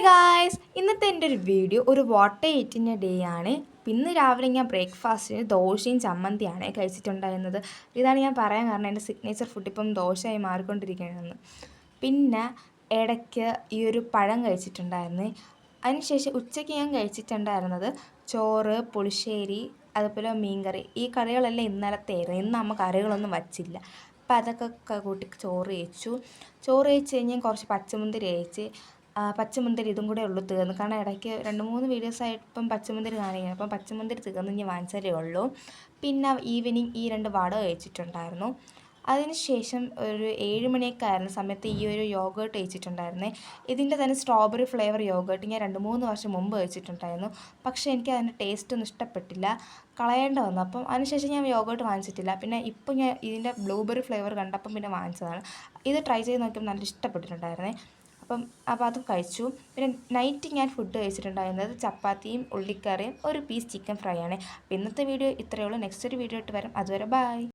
Hi guys, ഇന്നത്തെ എൻ്റെ ഒരു വീഡിയോ ഒരു വാട്ടർ ഈറ്റിൻ്റെ ഡേ ആണ്. ഇന്ന് രാവിലെ ഞാൻ ബ്രേക്ക്ഫാസ്റ്റിന് ദോശയും ചമ്മന്തിയാണ് കഴിച്ചിട്ടുണ്ടായിരുന്നത്. ഇതാണ് ഞാൻ പറയാൻ കാരണം, എൻ്റെ സിഗ്നേച്ചർ ഫുഡ് ഇപ്പം ദോശയായി മാറിക്കൊണ്ടിരിക്കുകയാണെന്ന്. പിന്നെ ഇടയ്ക്ക് ഈ ഒരു പഴം കഴിച്ചിട്ടുണ്ടായിരുന്നു. അതിനുശേഷം ഉച്ചയ്ക്ക് ഞാൻ കഴിച്ചിട്ടുണ്ടായിരുന്നത് ചോറ്, പുളിശ്ശേരി, അതുപോലെ മീൻകറി. ഈ കറികളെല്ലാം ഇന്നലത്തെയായിരുന്നു. ഇന്ന് അമ്മ കറികളൊന്നും വച്ചില്ല. അപ്പോൾ അതൊക്കെ കൂട്ടി ചോറ് കഴിച്ച് കഴിഞ്ഞ് കുറച്ച് പച്ചമുന്തിരി കഴിച്ച്. പച്ചമുന്തിരി ഇതും കൂടെ ഉള്ളൂ തീർന്നു. കാരണം ഇടയ്ക്ക് 2-3 വീഡിയോസായിട്ടിപ്പം പച്ചമുന്തിരി കാണിക്കുന്നത്. അപ്പം പച്ചമുന്തിരി തീർന്ന് ഇനി വാങ്ങിച്ചാലേ ഉള്ളൂ. പിന്നെ ഈവനിങ് ഈ 2 വട കഴിച്ചിട്ടുണ്ടായിരുന്നു. അതിനുശേഷം ഒരു 7 മണിയൊക്കെ ആയിരുന്ന സമയത്ത് ഈ ഒരു യോഗേർട്ട് കഴിച്ചിട്ടുണ്ടായിരുന്നേ. ഇതിൻ്റെ തന്നെ സ്ട്രോബെറി ഫ്ലേവർ യോഗേർട്ട് ഞാൻ 2-3 വർഷം മുമ്പ് കഴിച്ചിട്ടുണ്ടായിരുന്നു. പക്ഷേ എനിക്ക് അതിൻ്റെ ടേസ്റ്റ് ഒന്നും ഇഷ്ടപ്പെട്ടില്ല, കളയേണ്ട വന്നു. അപ്പം അതിനുശേഷം ഞാൻ യോഗേർട്ട് വാങ്ങിച്ചിട്ടില്ല. പിന്നെ ഇപ്പം ഞാൻ ഇതിൻ്റെ ബ്ലൂബെറി ഫ്ലേവർ കണ്ടപ്പം പിന്നെ വാങ്ങിച്ചതാണ്. ഇത് ട്രൈ ചെയ്ത് നോക്കിയപ്പോൾ നല്ല ഇഷ്ടപ്പെട്ടിട്ടുണ്ടായിരുന്നേ. അപ്പോൾ അത് കഴിച്ചു. പിന്നെ നൈറ്റ് ഞാൻ ഫുഡ് കഴിച്ചിട്ടുണ്ടായിരുന്നത് ചപ്പാത്തിയും ഉള്ളിക്കറിയും ഒരു പീസ് ചിക്കൻ ഫ്രൈ ആണ്. അപ്പോൾ ഇന്നത്തെ വീഡിയോ ഇത്രയേ ഉള്ളൂ. നെക്സ്റ്റ് ഒരു വീഡിയോ ആയിട്ട് വരാം. അതുവരെ ബൈ.